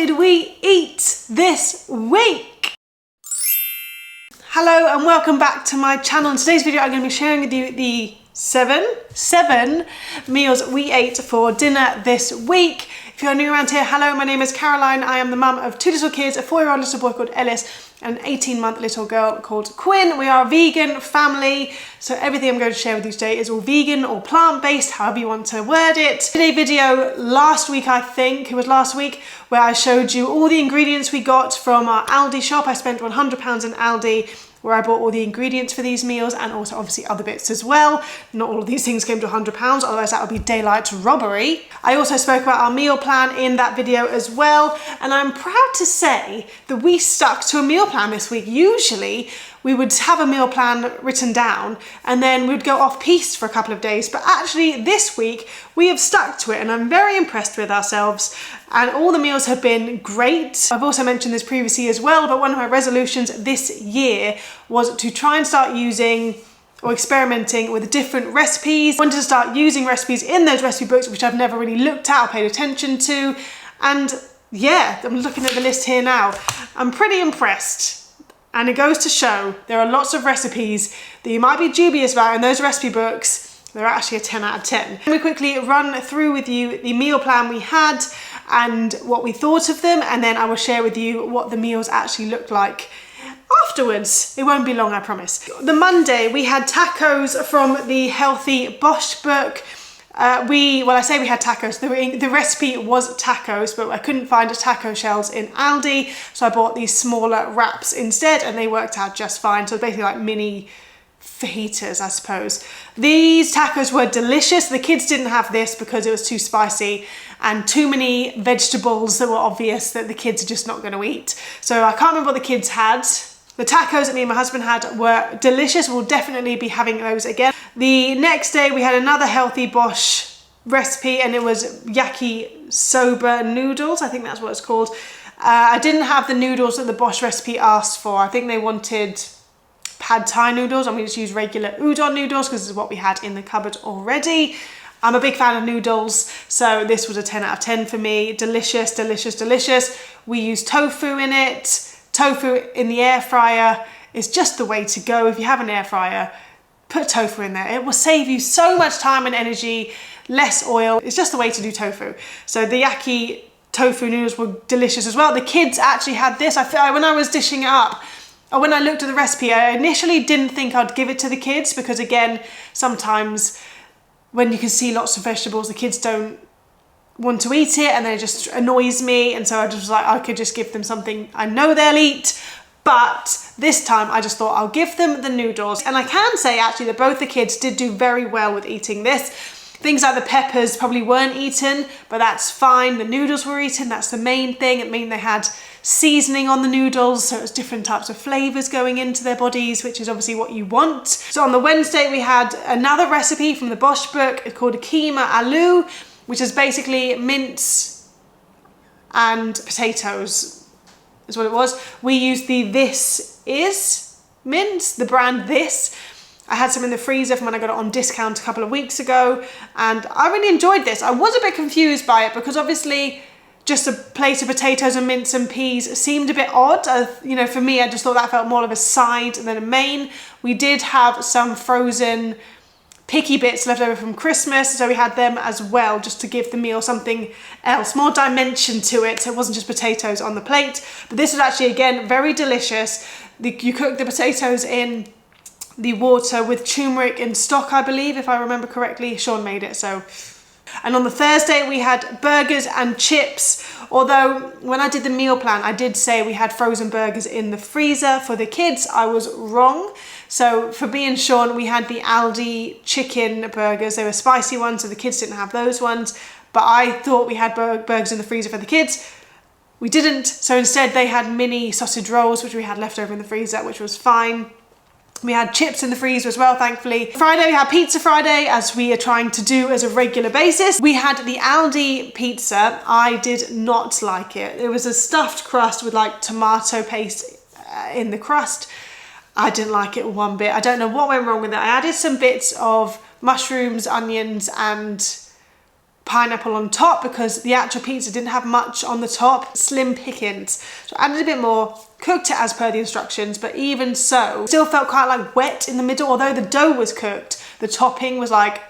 did we eat this week? Hello and welcome back to my channel. In today's video I'm going to be sharing with you the seven meals we ate for dinner this week. If you're new around here, hello, my name is Caroline. I am the mum of two little kids, a 4-year-old little boy called Ellis and an 18-month little girl called Quinn. We are a vegan family, so everything I'm going to share with you today is all vegan or plant-based, however you want to word it. Today video last week, I think it was last week, where I showed you all the ingredients we got from our Aldi shop. I spent £100 in Aldi, where I bought all the ingredients for these meals and also obviously other bits as well. Not all of these things came to £100, otherwise that would be daylight robbery. I also spoke about our meal plan in that video as well, and I'm proud to say that we stuck to a meal plan this week. Usually we would have a meal plan written down and then we'd go off piste for a couple of days, but actually this week we have stuck to it and I'm very impressed with ourselves, and all the meals have been great. I've also mentioned this previously as well, but one of my resolutions this year was to try and start using or experimenting with different recipes. I wanted to start using recipes in those recipe books which I've never really looked at or paid attention to, and yeah, I'm looking at the list here now. I'm pretty impressed. And it goes to show there are lots of recipes that you might be dubious about in those recipe books. They're actually a 10 out of 10. Let me quickly run through with you the meal plan we had and what we thought of them, and then I will share with you what the meals actually looked like afterwards. It won't be long, I promise. The Monday we had tacos from the Healthy Bosch book. I say we had tacos, the recipe was tacos, but I couldn't find taco shells in Aldi, so I bought these smaller wraps instead and they worked out just fine. So basically like mini fajitas, I suppose. These tacos were delicious. The kids didn't have this because it was too spicy and too many vegetables that were obvious that the kids are just not going to eat. So I can't remember what the kids had. The tacos that me and my husband had were delicious. We'll definitely be having those again. The next day we had another Healthy Bosch recipe and it was yakisoba noodles. I think that's what it's called. I didn't have the noodles that the Bosch recipe asked for. I think they wanted pad thai noodles and we just used regular udon noodles because this is what we had in the cupboard already. I'm a big fan of noodles, so this was a 10 out of 10 for me. Delicious, delicious, delicious. We used tofu in it. Tofu in the air fryer is just the way to go. If you have an air fryer, put tofu in there. It will save you so much time and energy, less oil. It's just the way to do tofu. So the yaki tofu noodles were delicious as well. The kids actually had this. When I was dishing it up, or when I looked at the recipe, I initially didn't think I'd give it to the kids because again, sometimes when you can see lots of vegetables, the kids don't want to eat it and then it just annoys me, and so I just was like, I could just give them something I know they'll eat. But this time I just thought I'll give them the noodles, and I can say actually that both the kids did do very well with eating this. Things like the peppers probably weren't eaten, but that's fine. The noodles were eaten, that's the main thing. It meant they had seasoning on the noodles, so it was different types of flavors going into their bodies, which is obviously what you want. So on the Wednesday we had another recipe from the Bosch book. It's called keema aloo, which is basically mince and potatoes is what it was. We used the This Is mince, the brand This. I had some in the freezer from when I got it on discount a couple of weeks ago, and I really enjoyed this. I was a bit confused by it because obviously just a plate of potatoes and mince and peas seemed a bit odd. You know, for me, I just thought that felt more of a side than a main. We did have some frozen picky bits left over from Christmas, so we had them as well just to give the meal something else, more dimension to it, so it wasn't just potatoes on the plate. But this was actually, again, very delicious. You cook the potatoes in the water with turmeric and stock, I believe, if I remember correctly. Sean made it, so. And on the Thursday we had burgers and chips, although when I did the meal plan I did say we had frozen burgers in the freezer for the kids. I was wrong. So for me and Sean we had the Aldi chicken burgers. They were spicy ones, so the kids didn't have those ones, but I thought we had burgers in the freezer for the kids. We didn't, so instead they had mini sausage rolls which we had left over in the freezer, which was fine. We had chips in the freezer as well, thankfully. Friday we had Pizza Friday, as we are trying to do as a regular basis. We had the Aldi pizza. I did not like it. It was a stuffed crust with like tomato paste in the crust. I didn't like it one bit. I don't know what went wrong with it. I added some bits of mushrooms, onions and pineapple on top because the actual pizza didn't have much on the top. Slim pickings. So I added a bit more, cooked it as per the instructions, but even so, still felt quite like wet in the middle. Although the dough was cooked, the topping was like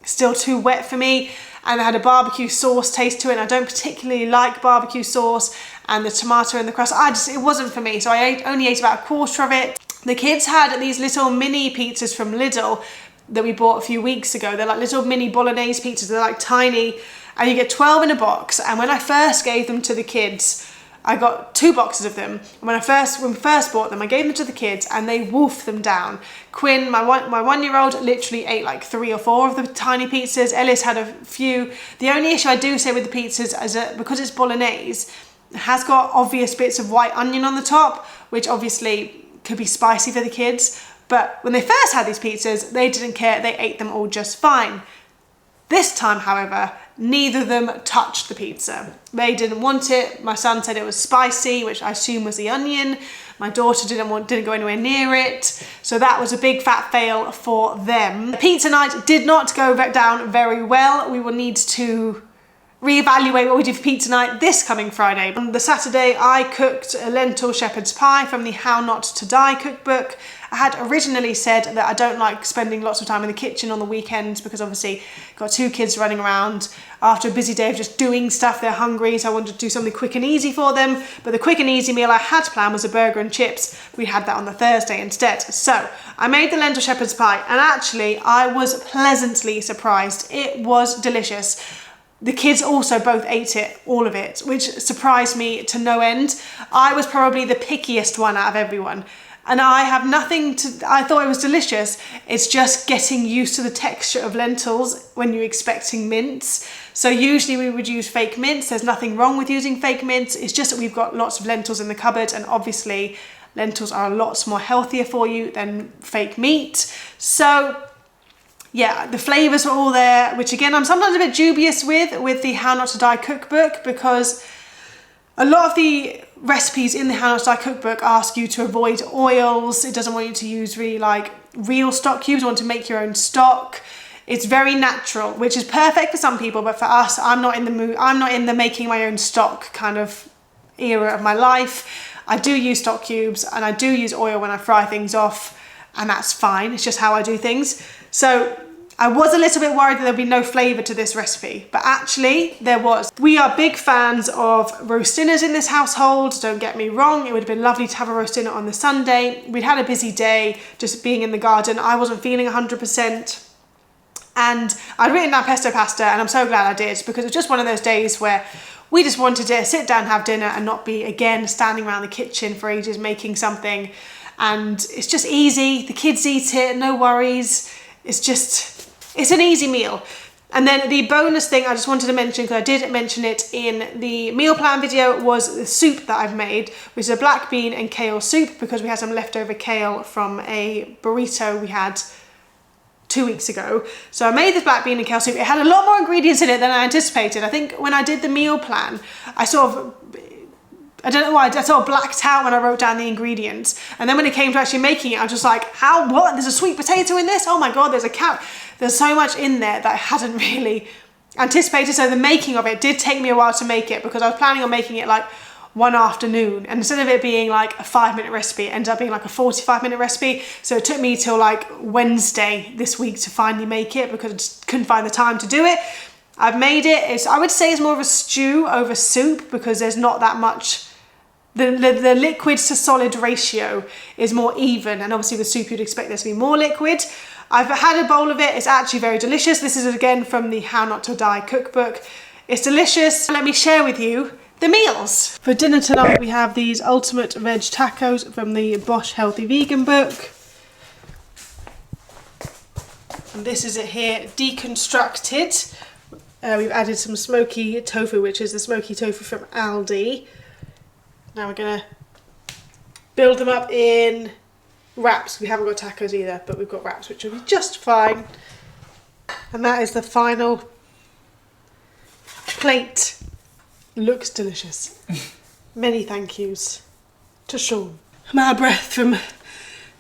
still too wet for me, and it had a barbecue sauce taste to it, and I don't particularly like barbecue sauce, and the tomato and the crust, it wasn't for me, so I only ate about a quarter of it. The kids had these little mini pizzas from Lidl that we bought a few weeks ago. They're like little mini bolognese pizzas. They're like tiny, and you get 12 in a box. And when I first gave them to the kids, I got 2 boxes of them. And when we first bought them, I gave them to the kids and they wolfed them down. Quinn, my 1-year-old, literally ate like 3 or 4 of the tiny pizzas. Ellis had a few. The only issue I do say with the pizzas is that because it's bolognese, it has got obvious bits of white onion on the top, which obviously could be spicy for the kids. But when they first had these pizzas, they didn't care. They ate them all just fine. This time, however, neither of them touched the pizza. They didn't want it. My son said it was spicy, which I assume was the onion. My daughter didn't go anywhere near it. So that was a big fat fail for them. The pizza night did not go down very well. We will need to reevaluate what we do for pizza night this coming Friday. On the Saturday, I cooked a lentil shepherd's pie from the How Not to Die cookbook. I had originally said that I don't like spending lots of time in the kitchen on the weekends because obviously got 2 kids running around after a busy day of just doing stuff. They're hungry, so I wanted to do something quick and easy for them. But the quick and easy meal I had planned was a burger and chips. We had that on the Thursday instead. So I made the lentil shepherd's pie, and actually I was pleasantly surprised. It was delicious. The kids also both ate it, all of it, which surprised me to no end. I was probably the pickiest one out of everyone. And I have nothing to, I thought it was delicious. It's just getting used to the texture of lentils when you're expecting mince. So usually we would use fake mince. There's nothing wrong with using fake mince. It's just that we've got lots of lentils in the cupboard, and obviously lentils are lots more healthier for you than fake meat. So yeah, the flavours were all there, which again, I'm sometimes a bit dubious with the How Not to Die cookbook, because a lot of the recipes in the How Not to Die cookbook ask you to avoid oils. It doesn't want you to use really like real stock cubes. You want to make your own stock. It's very natural, which is perfect for some people, but for us, I'm not in the mood. I'm not in the making my own stock kind of era of my life. I do use stock cubes and I do use oil when I fry things off, and that's fine. It's just how I do things. So I was a little bit worried that there'd be no flavour to this recipe, but actually there was. We are big fans of roast dinners in this household, don't get me wrong. It would have been lovely to have a roast dinner on the Sunday. We'd had a busy day, just being in the garden. I wasn't feeling 100%. And I'd written down pesto pasta, and I'm so glad I did, because it's just one of those days where we just wanted to sit down, have dinner, and not be, again, standing around the kitchen for ages making something. And it's just easy. The kids eat it, no worries. It's an easy meal. And then the bonus thing I just wanted to mention, because I did mention it in the meal plan video, was the soup that I've made, which is a black bean and kale soup, because we had some leftover kale from a burrito we had 2 weeks ago. So I made this black bean and kale soup. It had a lot more ingredients in it than I anticipated. I think when I did the meal plan, I don't know why, I sort of blacked out when I wrote down the ingredients. And then when it came to actually making it, I was just like, what? There's a sweet potato in this? Oh my God, there's a carrot. There's so much in there that I hadn't really anticipated. So the making of it did take me a while to make it, because I was planning on making it like one afternoon. And instead of it being like a 5-minute recipe, it ended up being like a 45-minute recipe. So it took me till like Wednesday this week to finally make it, because I just couldn't find the time to do it. I've made it. I would say it's more of a stew over soup, because there's not that much. The liquid to solid ratio is more even, and obviously with soup you'd expect there to be more liquid. I've had a bowl of it. It's actually very delicious. This is again from the How Not to Die cookbook. It's delicious. Let me share with you the meals. For dinner tonight we have these ultimate veg tacos from the Bosch Healthy Vegan book. And this is it here, deconstructed. We've added some smoky tofu, which is the smoky tofu from Aldi. Now we're gonna build them up in wraps. We haven't got tacos either, but we've got wraps, which will be just fine. And that is the final plate. Looks delicious. Many thank yous to Sean. I'm out of breath from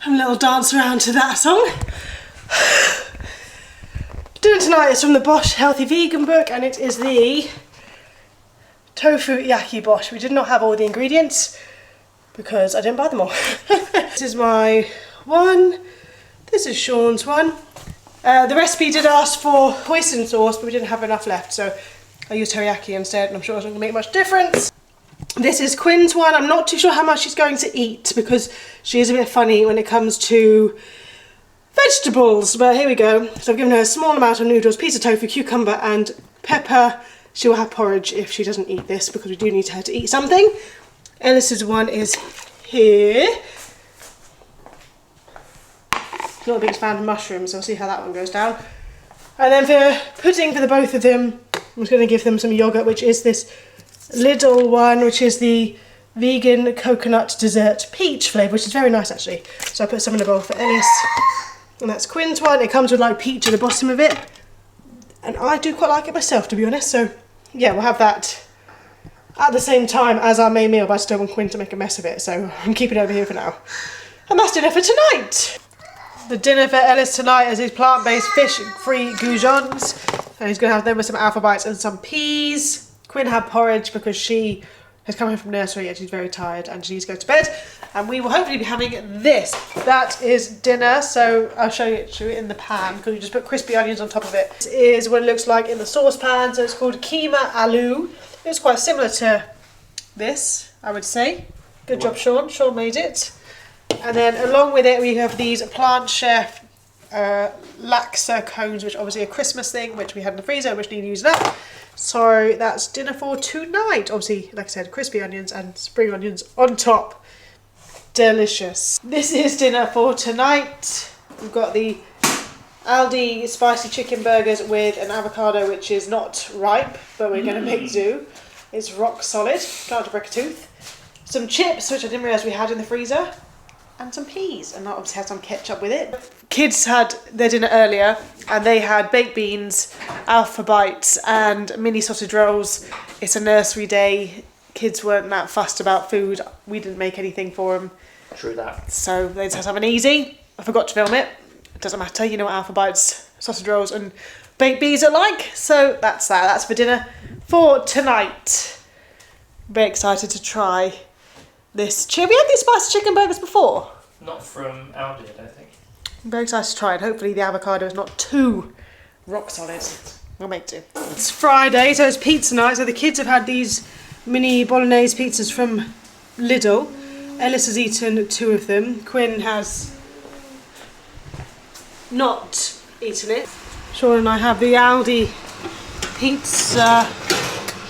having a little dance around to that song. Did Dinner tonight is from the Bosch Healthy Vegan book, and it is the tofu yaki bosh. We did not have all the ingredients because I didn't buy them all. This is my one. This is Sean's one. The recipe did ask for hoisin sauce, but we didn't have enough left, so I used teriyaki instead, and I'm sure it's not going to make much difference. This is Quinn's one. I'm not too sure how much she's going to eat because she is a bit funny when it comes to vegetables, but here we go. So I've given her a small amount of noodles, piece of tofu, cucumber and pepper. She will have porridge if she doesn't eat this because we do need her to eat something. Ellis's one is here. Not the biggest fan of mushrooms, so we'll see how that one goes down. And then for pudding for the both of them, I'm just going to give them some yogurt, which is this little one, which is the vegan coconut dessert peach flavour, which is very nice actually. So I put some in a bowl for Ellis. And that's Quinn's one. It comes with like peach at the bottom of it. And I do quite like it myself, to be honest. So yeah, we'll have that at the same time as our main meal, but I still want Quinn to make a mess of it. So I'm keeping it over here for now. And that's dinner for tonight. The dinner for Ellis tonight is his plant-based fish-free goujons. And he's going to have them with some alpha bites and some peas. Quinn had porridge because she has come home from nursery and she's very tired and she needs to go to bed. And we will hopefully be having this. That is dinner, so I'll show you in the pan because we just put crispy onions on top of it. This is what it looks like in the saucepan, so it's called keema aloo. It's quite similar to this, I would say. Good job, Sean. Sean made it. And then along with it we have these Plant Chef laksa cones, which are obviously a Christmas thing, which we had in the freezer, which need using up. So that's dinner for tonight. Obviously, like I said, crispy onions and spring onions on top. Delicious. This is dinner for tonight. We've got the Aldi spicy chicken burgers with an avocado, which is not ripe, but we're going to make do. It's rock solid. Can't break a tooth. Some chips, which I didn't realise we had in the freezer. And some peas, and I obviously had some ketchup with it. Kids had their dinner earlier, and they had baked beans, alpha bites, and mini sausage rolls. It's a nursery day. Kids weren't that fussed about food. We didn't make anything for them. True that. So they just had something easy. I forgot to film it. It doesn't matter. You know what alpha bites, sausage rolls, and baked beans are like. So that's that. That's for dinner for tonight. Very excited to try this. Have we had these spicy chicken burgers before? Not from Aldi, I don't think. I'm very excited to try it. Hopefully the avocado is not too rock solid. We'll make do. It's Friday, so it's pizza night. So the kids have had these mini bolognese pizzas from Lidl. Ellis has eaten 2 of them. Quinn has not eaten it. Sean and I have the Aldi pizza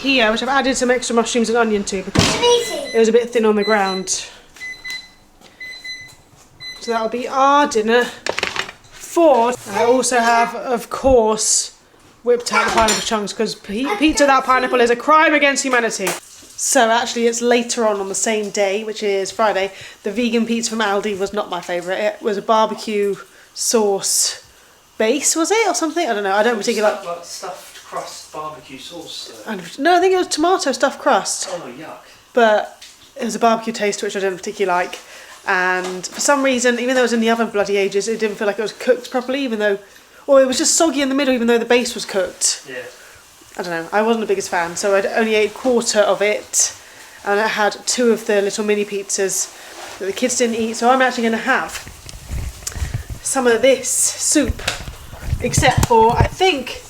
here, which I've added some extra mushrooms and onion to because it was a bit thin on the ground. So that'll be our dinner for. I also have, of course, whipped out the pineapple chunks because pizza without pineapple is a crime against humanity. So actually it's later on the same day, which is Friday. The vegan pizza from Aldi was not my favourite. It was a barbecue sauce base, was it, or something? I don't know. I don't particularly like stuffed crust barbecue sauce. No, I think it was tomato stuffed crust. Oh yuck! But it was a barbecue taste, which I didn't particularly like. And for some reason, even though it was in the oven bloody ages, it didn't feel like it was cooked properly, even though, or it was just soggy in the middle, even though the base was cooked. Yeah. I don't know. I wasn't the biggest fan, so I only ate a quarter of it, and I had 2 of the little mini pizzas that the kids didn't eat. So I'm actually going to have some of this soup, except for, I think,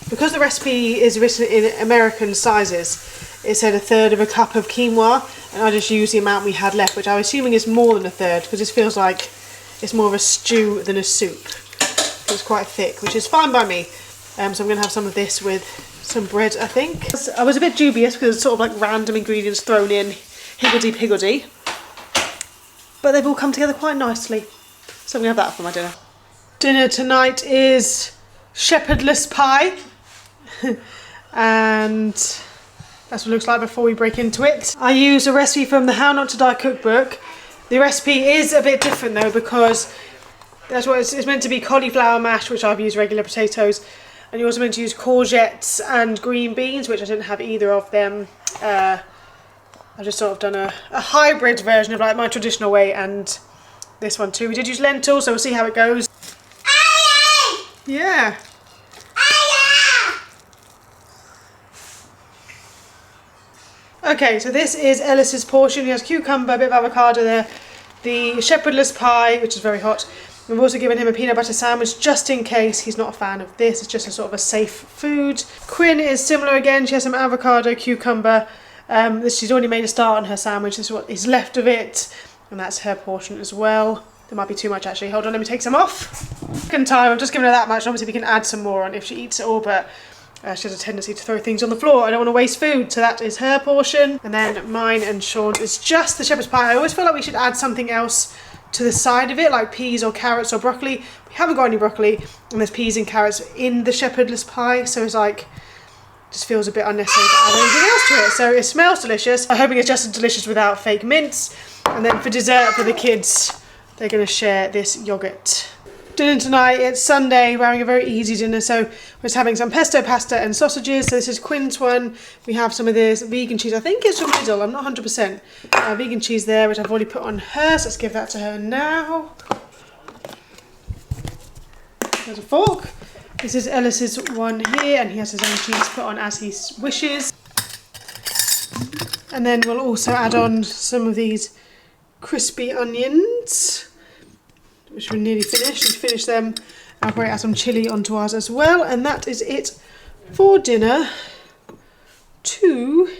because the recipe is written in American sizes, it said 1/3 of a cup of quinoa, and I just used the amount we had left, which I'm assuming is more than 1/3, because this feels like it's more of a stew than a soup. It's quite thick, which is fine by me. So I'm going to have some of this with some bread, I think. I was a bit dubious because it's sort of like random ingredients thrown in, higgledy-piggledy. But they've all come together quite nicely. So I'm going to have that for my dinner. Dinner tonight is shepherdless pie. And that's what it looks like before we break into it. I use a recipe from the How Not to Die cookbook. The recipe is a bit different though because that's what it's meant to be: cauliflower mash, which I've used regular potatoes, and you're also meant to use courgettes and green beans, which I didn't have either of them. I've just sort of done a hybrid version of like my traditional way and this one too. We did use lentils, so we'll see how it goes. Yeah. Okay, so this is Ellis's portion. He has cucumber, a bit of avocado there, the shepherdless pie, which is very hot. We've also given him a peanut butter sandwich just in case he's not a fan of this. It's just a sort of a safe food. Quinn is similar again. She has some avocado, cucumber. She's already made a start on her sandwich. This is what is left of it. And that's her portion as well. There might be too much actually. Hold on, let me take some off. Second time, I've just given her that much. Obviously we can add some more on if she eats it all, but she has a tendency to throw things on the floor. I don't want to waste food, so that is her portion. And then mine and Sean's is just the shepherd's pie. I always feel like we should add something else to the side of it, like peas or carrots or broccoli. We haven't got any broccoli, and there's peas and carrots in the shepherdless pie, so it's like, just feels a bit unnecessary to add anything else to it. So it smells delicious. I'm hoping it's just as delicious without fake mince. And then for dessert for the kids, they're going to share this yogurt. Dinner tonight, it's Sunday, we're having a very easy dinner, so we're just having some pesto pasta and sausages. So this is Quinn's one. We have some of this vegan cheese, I think it's from Lidl, I'm not 100%. Vegan cheese there, which I've already put on her, so let's give that to her now. There's a fork. This is Ellis's one here, and he has his own cheese put on as he wishes. And then we'll also add on some of these crispy onions, which we're nearly finished. We've finished them. I'll probably add some chilli onto ours as well. And that is it for dinner tonight.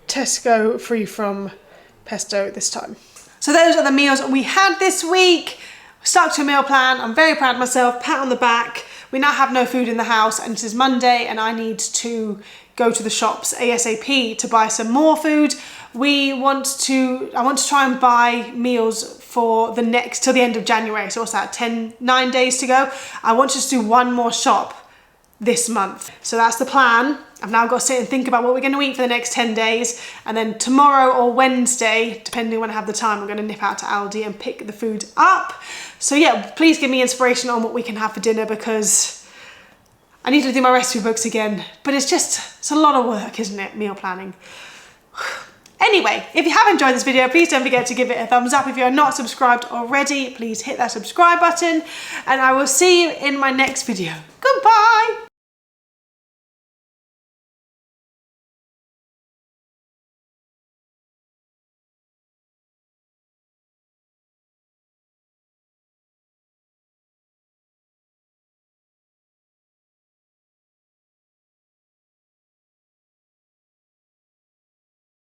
Tesco free from pesto this time. So those are the meals we had this week. Stuck to a meal plan. I'm very proud of myself. Pat on the back. We now have no food in the house, and this is Monday, and I need to go to the shops ASAP to buy some more food. I want to try and buy meals for the next, till the end of January. So what's that, 9 days to go? I want to just do one more shop this month. So that's the plan. I've now got to sit and think about what we're going to eat for the next 10 days. And then tomorrow or Wednesday, depending when I have the time, I'm going to nip out to Aldi and pick the food up. So yeah, please give me inspiration on what we can have for dinner, because I need to do my recipe books again. But it's a lot of work, isn't it? Meal planning. Anyway, if you have enjoyed this video, please don't forget to give it a thumbs up. If you're not subscribed already, please hit that subscribe button, and I will see you in my next video. Goodbye!